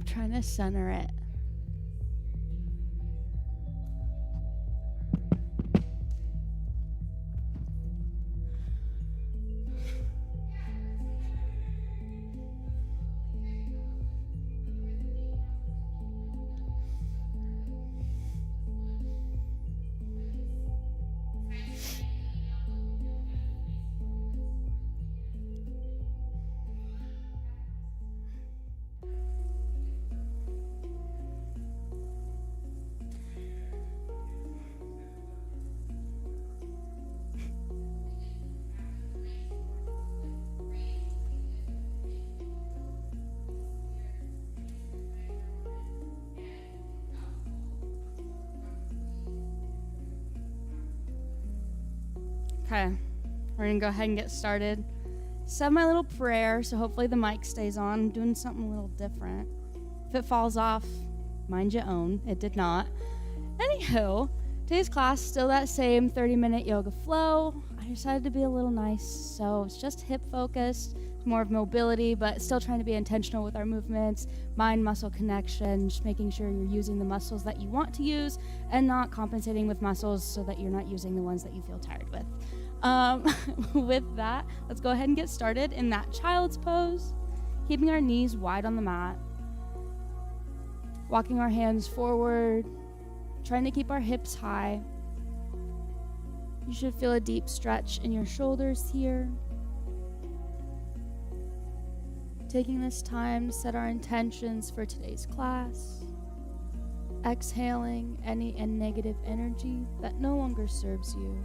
trying to center it. Okay, we're gonna go ahead and get started. Said my little prayer, so hopefully the mic stays on. I'm doing something a little different. If it falls off, mind your own. It did not. Anywho, today's class, still that same 30-minute yoga flow. I decided to be a little nice, so it's just hip focused, more of mobility, but still trying to be intentional with our movements, mind-muscle connection, just making sure you're using the muscles that you want to use and not compensating with muscles so that you're not using the ones that you feel tired with. With that, let's go ahead and get started in that child's pose, keeping our knees wide on the mat, walking our hands forward, trying to keep our hips high. You should feel a deep stretch in your shoulders here. Taking this time to set our intentions for today's class, exhaling any negative energy that no longer serves you.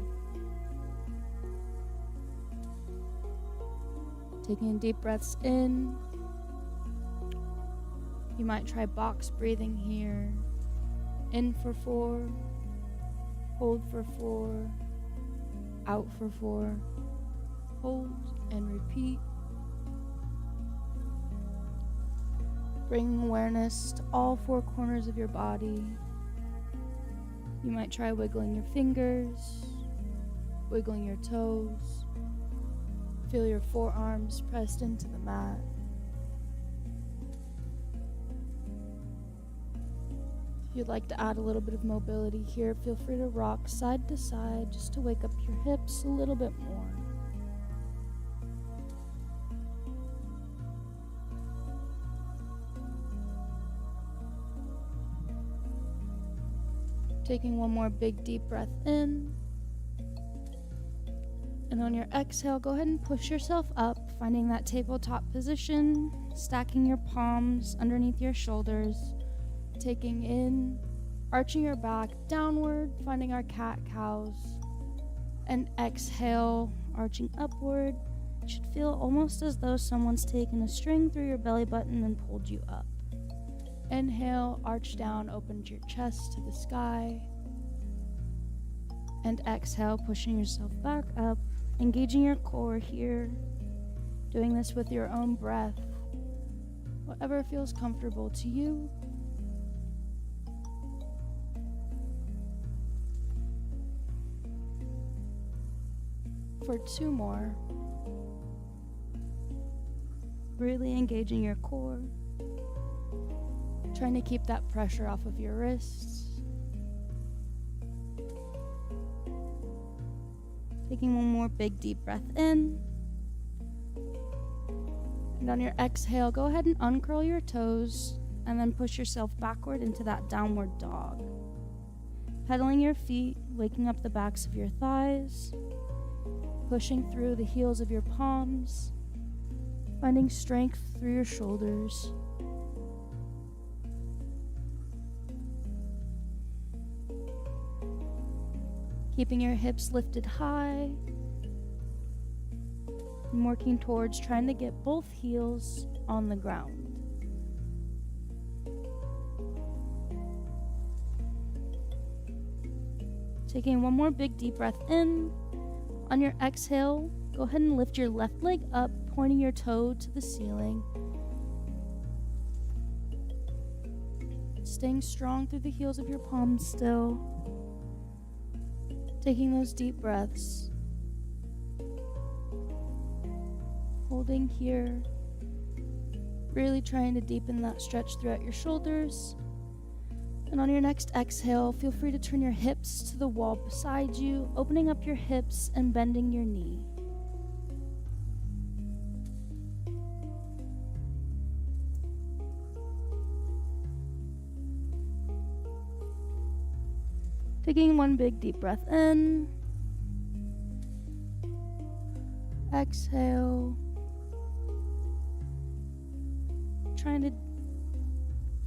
Taking deep breaths in. You might try box breathing here. In for 4, hold for 4, out for 4, hold and repeat. Bringing awareness to all 4 corners of your body. You might try wiggling your fingers, wiggling your toes. Feel your forearms pressed into the mat. If you'd like to add a little bit of mobility here, feel free to rock side to side just to wake up your hips a little bit more. Taking one more big deep breath in. And on your exhale, go ahead and push yourself up, finding that tabletop position, stacking your palms underneath your shoulders, taking in, arching your back downward, finding our cat-cows, and exhale, arching upward. It should feel almost as though someone's taken a string through your belly button and pulled you up. Inhale, arch down, open your chest to the sky. And exhale, pushing yourself back up, engaging your core here. Doing this with your own breath, whatever feels comfortable to you. For 2 more. Really engaging your core. Trying to keep that pressure off of your wrists. Taking one more big deep breath in. And on your exhale, go ahead and uncurl your toes and then push yourself backward into that downward dog. Pedaling your feet, waking up the backs of your thighs, pushing through the heels of your palms, finding strength through your shoulders. Keeping your hips lifted high and working towards trying to get both heels on the ground. Taking one more big deep breath in. On your exhale, go ahead and lift your left leg up, pointing your toe to the ceiling. Staying strong through the heels of your palms still. Taking those deep breaths. Holding here. Really trying to deepen that stretch throughout your shoulders. And on your next exhale, feel free to turn your hips to the wall beside you, opening up your hips and bending your knee. Taking one big deep breath in. Exhale. Trying to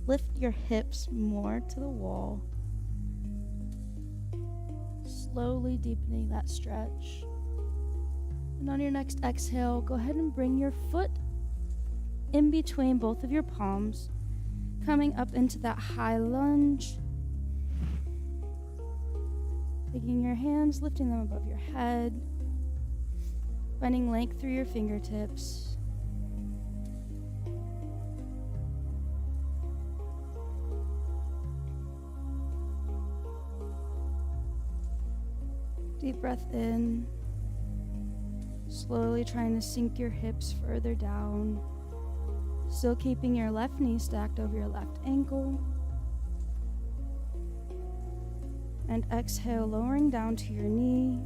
lift your hips more to the wall. Slowly deepening that stretch. And on your next exhale, go ahead and bring your foot in between both of your palms, coming up into that high lunge. Taking your hands, lifting them above your head, finding length through your fingertips. Deep breath in, slowly trying to sink your hips further down, still keeping your left knee stacked over your left ankle. And exhale, lowering down to your knee,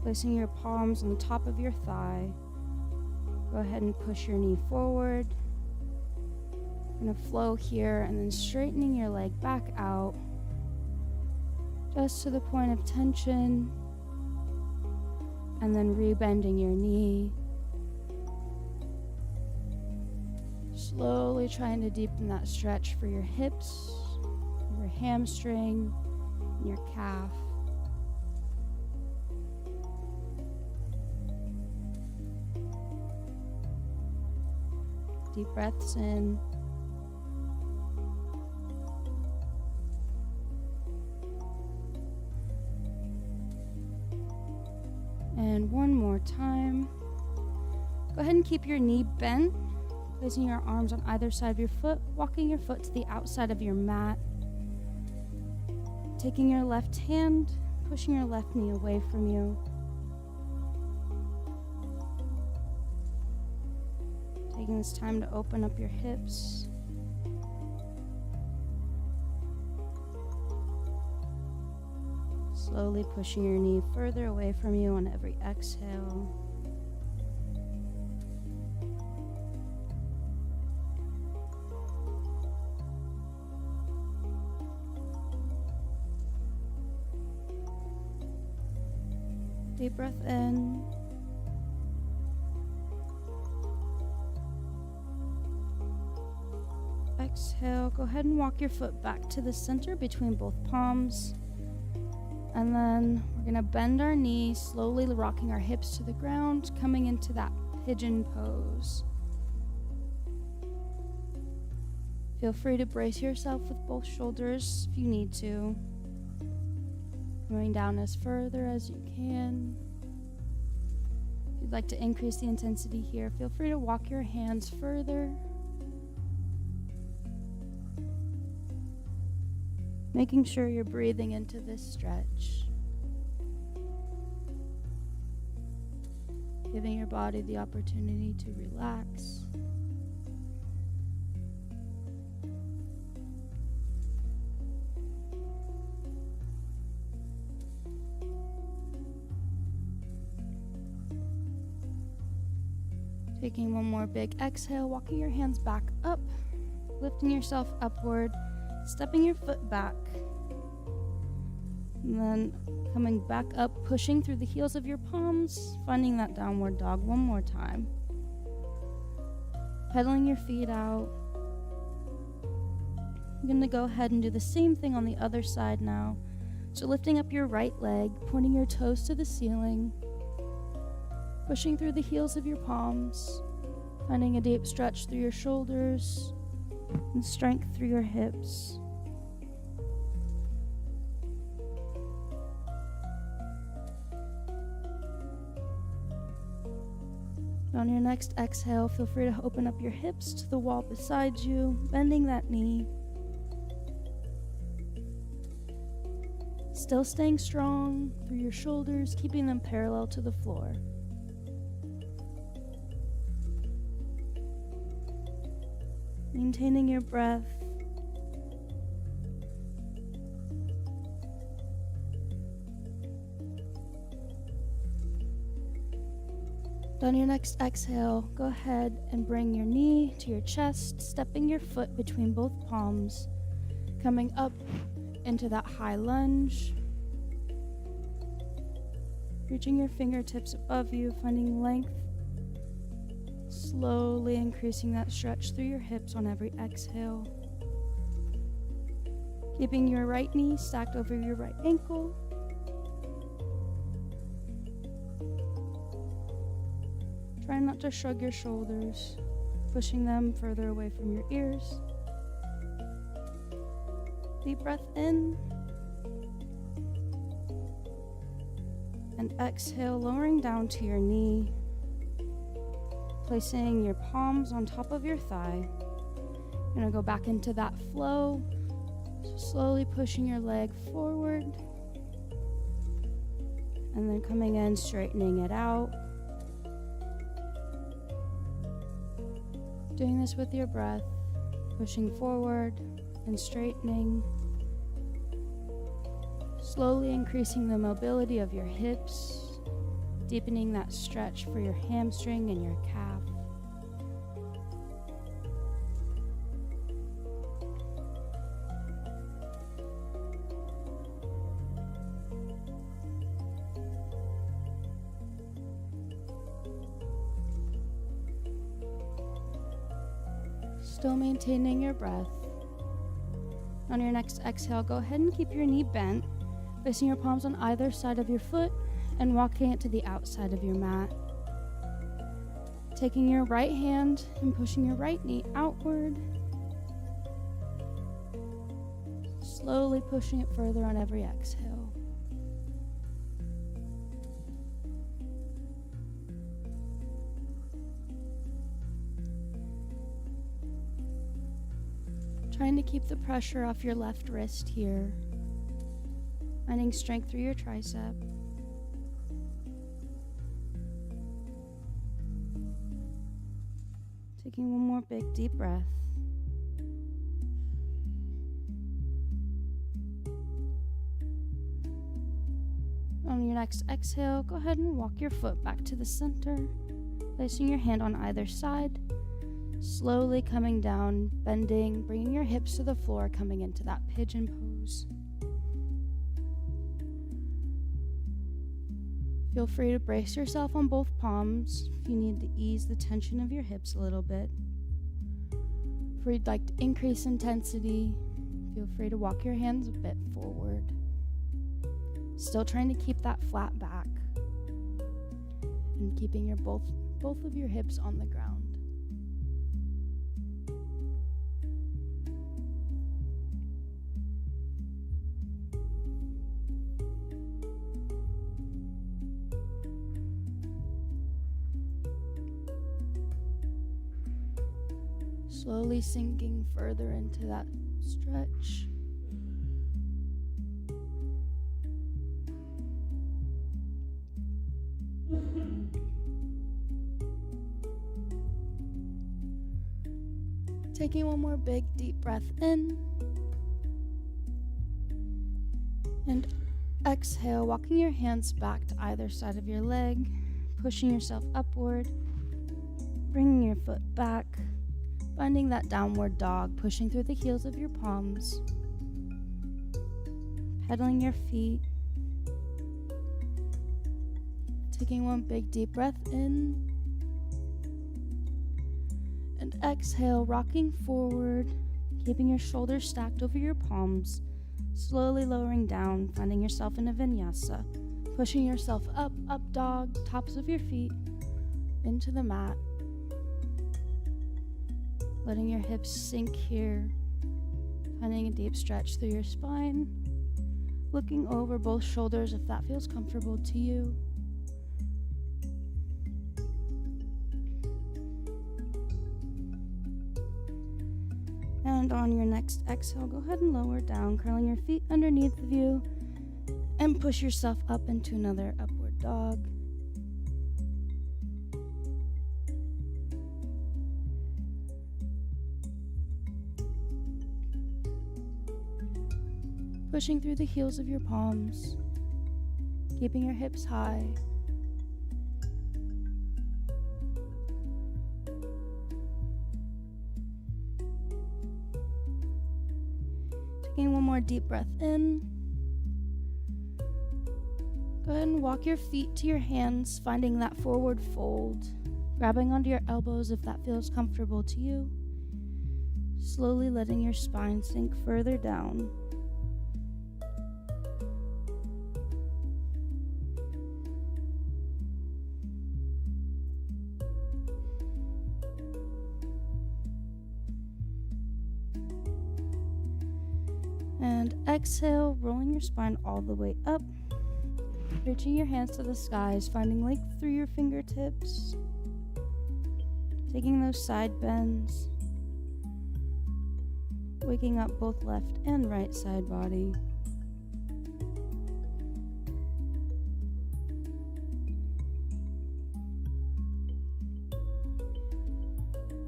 placing your palms on the top of your thigh. Go ahead and push your knee forward. Gonna flow here and then straightening your leg back out, just to the point of tension, and then rebending your knee. Slowly trying to deepen that stretch for your hips, your hamstring, and your calf. Deep breaths in. And one more time. Go ahead and keep your knee bent, placing your arms on either side of your foot, walking your foot to the outside of your mat. Taking your left hand, pushing your left knee away from you. Taking this time to open up your hips. Slowly pushing your knee further away from you on every exhale. Deep breath in. Exhale, go ahead and walk your foot back to the center between both palms. And then we're gonna bend our knees, slowly rocking our hips to the ground, coming into that pigeon pose. Feel free to brace yourself with both shoulders if you need to. Coming down as further as you can. If you'd like to increase the intensity here, feel free to walk your hands further. Making sure you're breathing into this stretch. Giving your body the opportunity to relax. Taking one more big exhale, walking your hands back up, lifting yourself upward, stepping your foot back, and then coming back up, pushing through the heels of your palms, finding that downward dog one more time. Pedaling your feet out. I'm going to go ahead and do the same thing on the other side now. So lifting up your right leg, pointing your toes to the ceiling, pushing through the heels of your palms, finding a deep stretch through your shoulders and strength through your hips. On your next exhale, feel free to open up your hips to the wall beside you, bending that knee. Still staying strong through your shoulders, keeping them parallel to the floor. Maintaining your breath. On your next exhale, go ahead and bring your knee to your chest, stepping your foot between both palms, coming up into that high lunge, reaching your fingertips above you, finding length, slowly increasing that stretch through your hips on every exhale, keeping your right knee stacked over your right ankle. Try not to shrug your shoulders, pushing them further away from your ears. Deep breath in. And exhale, lowering down to your knee, placing your palms on top of your thigh. You're gonna go back into that flow, so slowly pushing your leg forward, and then coming in, straightening it out. Doing this with your breath, pushing forward and straightening, slowly increasing the mobility of your hips, deepening that stretch for your hamstring and your calf. Still maintaining your breath. On your next exhale, go ahead and keep your knee bent, placing your palms on either side of your foot and walking it to the outside of your mat. Taking your right hand and pushing your right knee outward. Slowly pushing it further on every exhale. Trying to keep the pressure off your left wrist here. Finding strength through your tricep. Taking one more big deep breath. On your next exhale, go ahead and walk your foot back to the center, placing your hand on either side. Slowly coming down, bending, bringing your hips to the floor, coming into that pigeon pose. Feel free to brace yourself on both palms if you need to ease the tension of your hips a little bit. If you'd like to increase intensity, feel free to walk your hands a bit forward. Still trying to keep that flat back and keeping your both of your hips on the ground. Slowly sinking further into that stretch. Taking one more big deep breath in. And exhale, walking your hands back to either side of your leg, pushing yourself upward, bringing your foot back. Finding that downward dog, pushing through the heels of your palms, pedaling your feet, taking one big deep breath in, and exhale, rocking forward, keeping your shoulders stacked over your palms, slowly lowering down, finding yourself in a vinyasa, pushing yourself up dog, tops of your feet, into the mat. Letting your hips sink here, finding a deep stretch through your spine, looking over both shoulders if that feels comfortable to you. And on your next exhale, go ahead and lower down, curling your feet underneath of you, and push yourself up into another upward dog. Pushing through the heels of your palms, keeping your hips high. Taking one more deep breath in. Go ahead and walk your feet to your hands, finding that forward fold, grabbing onto your elbows if that feels comfortable to you. Slowly letting your spine sink further down. And exhale, rolling your spine all the way up. Reaching your hands to the skies, finding length through your fingertips. Taking those side bends. Waking up both left and right side body.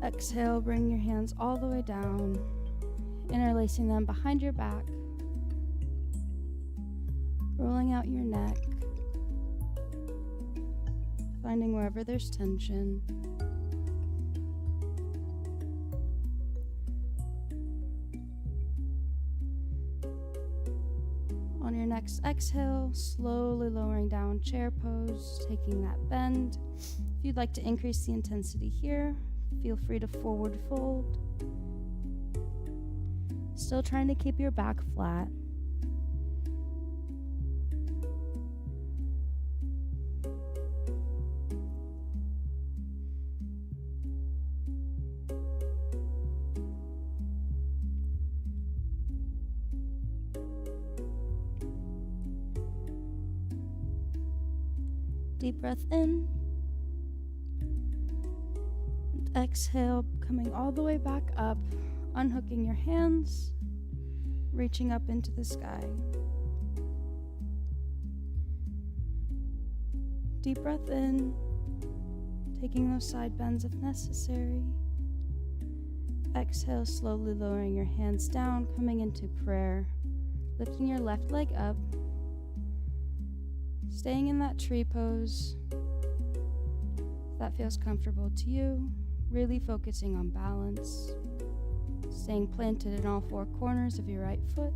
Exhale, bring your hands all the way down, interlacing them behind your back, rolling out your neck, finding wherever there's tension. On your next exhale, slowly lowering down, chair pose, taking that bend. If you'd like to increase the intensity here, feel free to forward fold. Still trying to keep your back flat. Deep breath in. And exhale, coming all the way back up, unhooking your hands, reaching up into the sky. Deep breath in, taking those side bends if necessary. Exhale, slowly lowering your hands down, coming into prayer, lifting your left leg up, staying in that tree pose. If that feels comfortable to you, really focusing on balance, staying planted in all four corners of your right foot.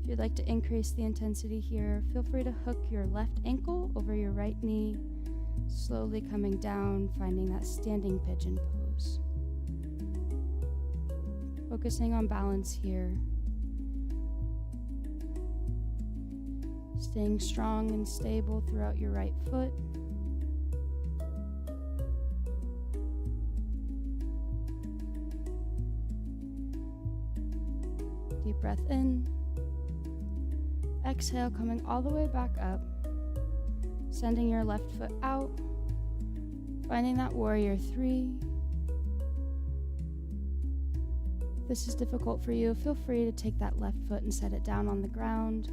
If you'd like to increase the intensity here, feel free to hook your left ankle over your right knee, slowly coming down, finding that standing pigeon pose. Focusing on balance here. Staying strong and stable throughout your right foot. Deep breath in. Exhale, coming all the way back up. Sending your left foot out. Finding that warrior three. If this is difficult for you, feel free to take that left foot and set it down on the ground.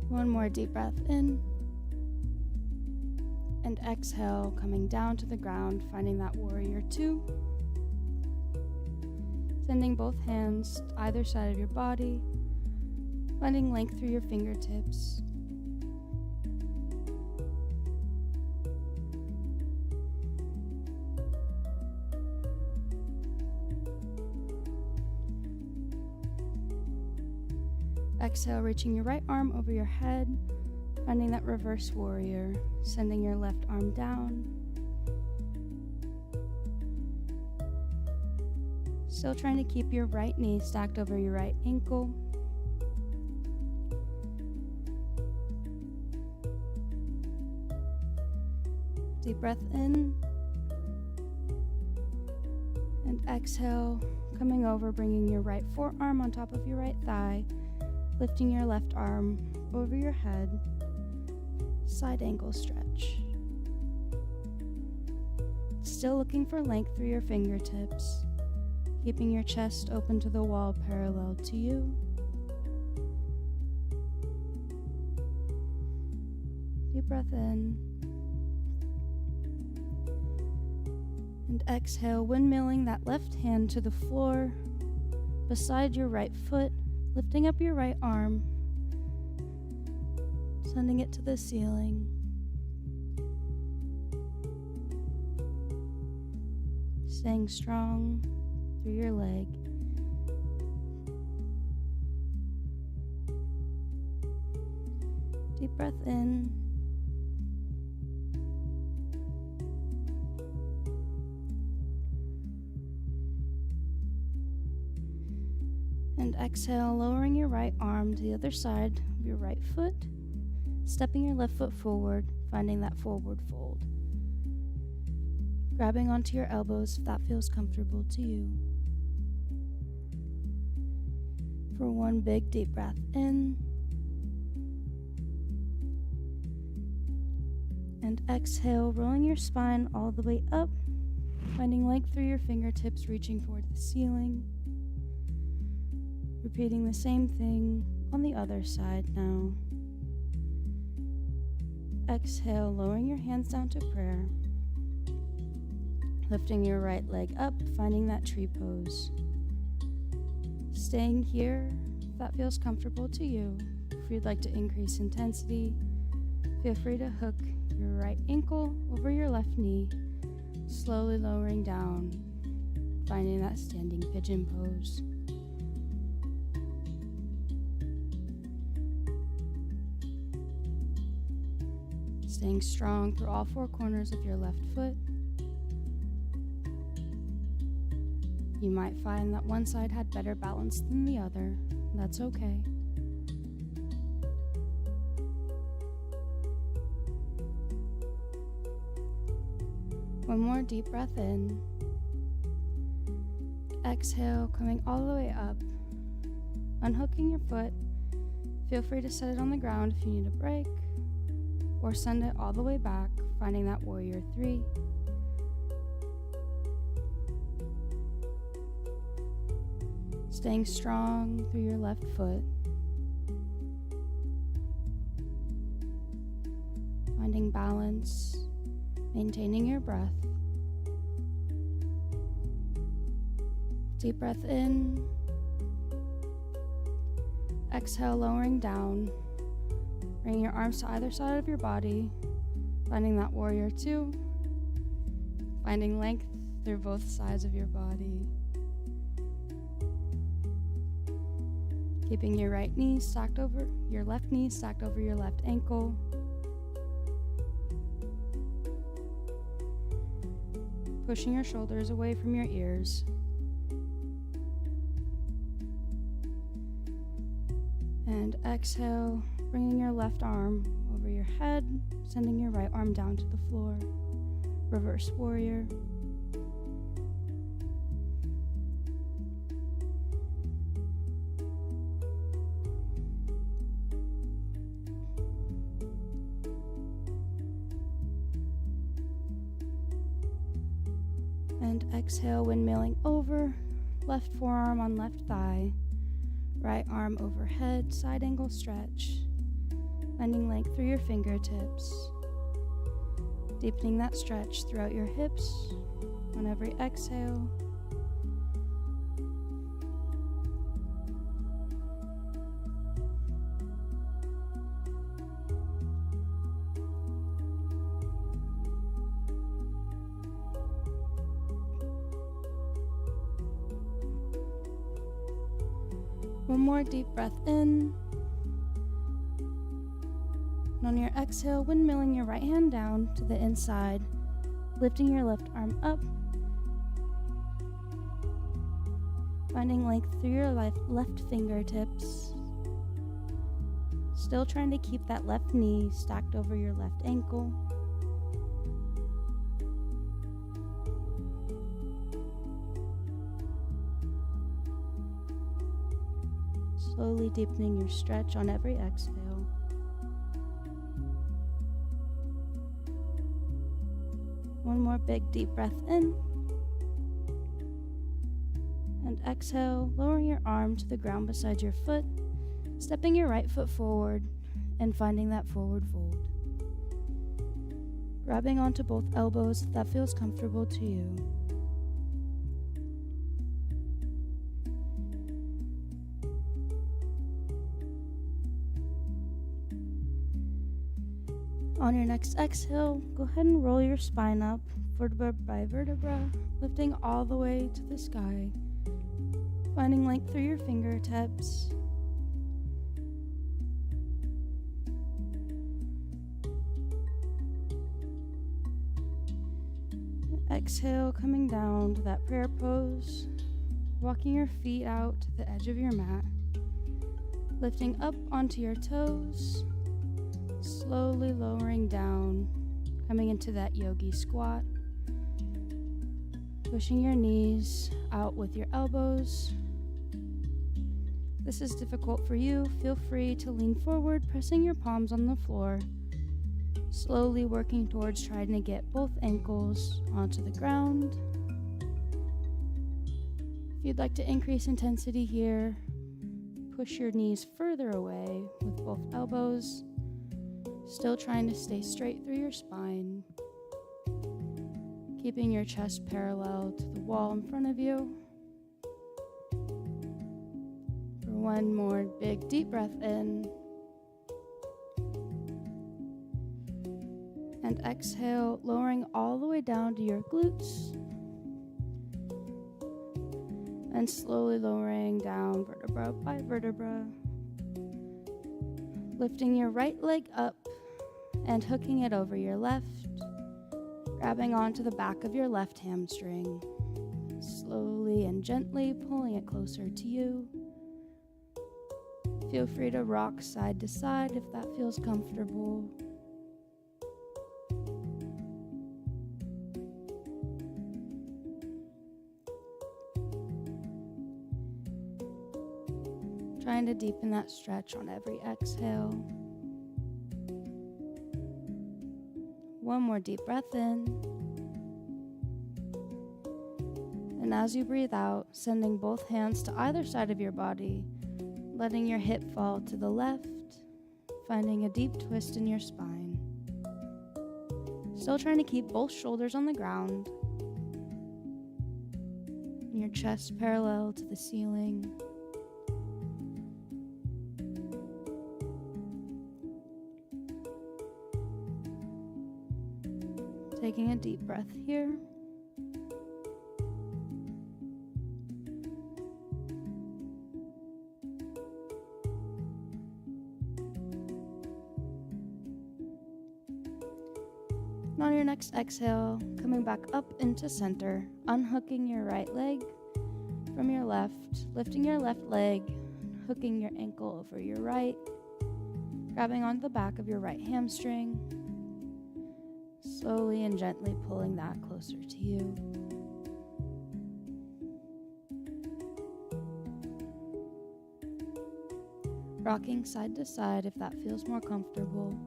One more deep breath in. And exhale, coming down to the ground, finding that warrior two. Sending both hands to either side of your body, finding length through your fingertips. Exhale, reaching your right arm over your head, finding that reverse warrior, sending your left arm down. Still trying to keep your right knee stacked over your right ankle. Deep breath in. And exhale, coming over, bringing your right forearm on top of your right thigh, lifting your left arm over your head, side angle stretch. Still looking for length through your fingertips, keeping your chest open to the wall parallel to you. Deep breath in. And exhale, windmilling that left hand to the floor beside your right foot, lifting up your right arm, sending it to the ceiling. Staying strong through your leg. Deep breath in. And exhale, lowering your right arm to the other side of your right foot, stepping your left foot forward, finding that forward fold. Grabbing onto your elbows if that feels comfortable to you. For one big deep breath in. And exhale, rolling your spine all the way up, finding length through your fingertips, reaching toward the ceiling. Repeating the same thing on the other side now. Exhale, lowering your hands down to prayer. Lifting your right leg up, finding that tree pose. Staying here if that feels comfortable to you. If you'd like to increase intensity, feel free to hook your right ankle over your left knee, slowly lowering down, finding that standing pigeon pose. Staying strong through all four corners of your left foot. You might find that one side had better balance than the other. That's okay. One more deep breath in. Exhale, coming all the way up. Unhooking your foot. Feel free to set it on the ground if you need a break, or send it all the way back, finding that warrior 3. Staying strong through your left foot. Finding balance, maintaining your breath. Deep breath in. Exhale, lowering down. Bring your arms to either side of your body, finding that warrior 2. Finding length through both sides of your body. Keeping your right knee stacked over your left knee, stacked over your left ankle. Pushing your shoulders away from your ears. And exhale, bringing your left arm over your head, sending your right arm down to the floor. Reverse warrior. And exhale, windmilling over, left forearm on left thigh, right arm overhead, side angle stretch, finding length through your fingertips, deepening that stretch throughout your hips on every exhale. One more deep breath in. And on your exhale, windmilling your right hand down to the inside, lifting your left arm up, finding length through your left fingertips. Still trying to keep that left knee stacked over your left ankle. Slowly deepening your stretch on every exhale. One more big deep breath in. And exhale, lowering your arm to the ground beside your foot, stepping your right foot forward and finding that forward fold. Grabbing onto both elbows if that feels comfortable to you. On your next exhale, go ahead and roll your spine up, vertebra by vertebra, lifting all the way to the sky, finding length through your fingertips. Exhale, coming down to that prayer pose, walking your feet out to the edge of your mat, lifting up onto your toes, slowly lowering down, coming into that yogi squat, pushing your knees out with your elbows. If this is difficult for you, feel free to lean forward, pressing your palms on the floor, slowly working towards trying to get both ankles onto the ground. If you'd like to increase intensity here, push your knees further away with both elbows, still trying to stay straight through your spine, keeping your chest parallel to the wall in front of you. For one more big deep breath in, and exhale, lowering all the way down to your glutes, and slowly lowering down vertebra by vertebra, lifting your right leg up and hooking it over your left, grabbing onto the back of your left hamstring, slowly and gently pulling it closer to you. Feel free to rock side to side if that feels comfortable. Trying to deepen that stretch on every exhale. One more deep breath in. And as you breathe out, sending both hands to either side of your body, letting your hip fall to the left, finding a deep twist in your spine. Still trying to keep both shoulders on the ground, and your chest parallel to the ceiling. Taking a deep breath here. And on your next exhale, coming back up into center, unhooking your right leg from your left, lifting your left leg, hooking your ankle over your right, grabbing onto the back of your right hamstring, slowly and gently pulling that closer to you. Rocking side to side if that feels more comfortable.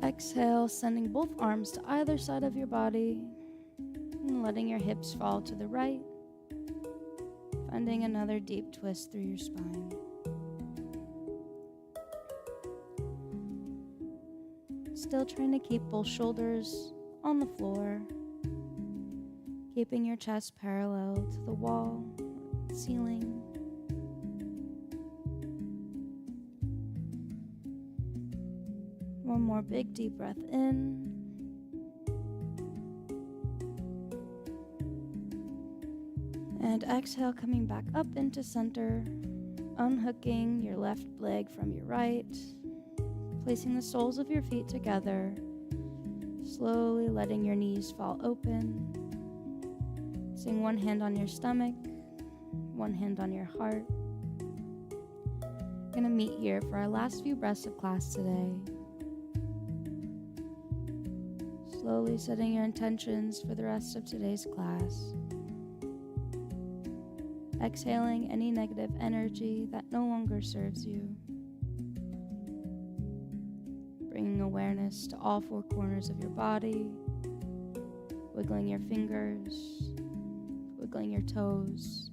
Exhale, sending both arms to either side of your body and letting your hips fall to the right, finding another deep twist through your spine. Still trying to keep both shoulders on the floor, keeping your chest parallel to the wall, ceiling. One more big deep breath in. And exhale, coming back up into center, unhooking your left leg from your right, placing the soles of your feet together, slowly letting your knees fall open. Placing one hand on your stomach, one hand on your heart. We're gonna meet here for our last few breaths of class today. Slowly setting your intentions for the rest of today's class. Exhaling any negative energy that no longer serves you. Bringing awareness to all four corners of your body, wiggling your fingers, wiggling your toes.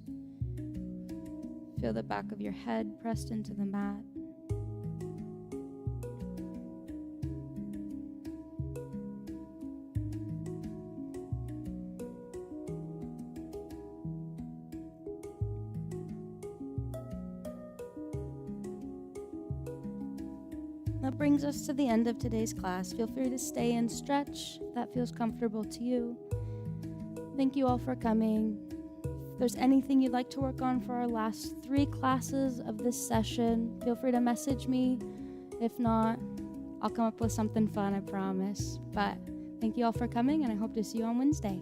Feel the back of your head pressed into the mat. That brings us to the end of today's class. Feel free to stay and stretch if that feels comfortable to you. Thank you all for coming. If there's anything you'd like to work on for our last 3 classes of this session, feel free to message me. If not, I'll come up with something fun, I promise. But thank you all for coming, and I hope to see you on Wednesday.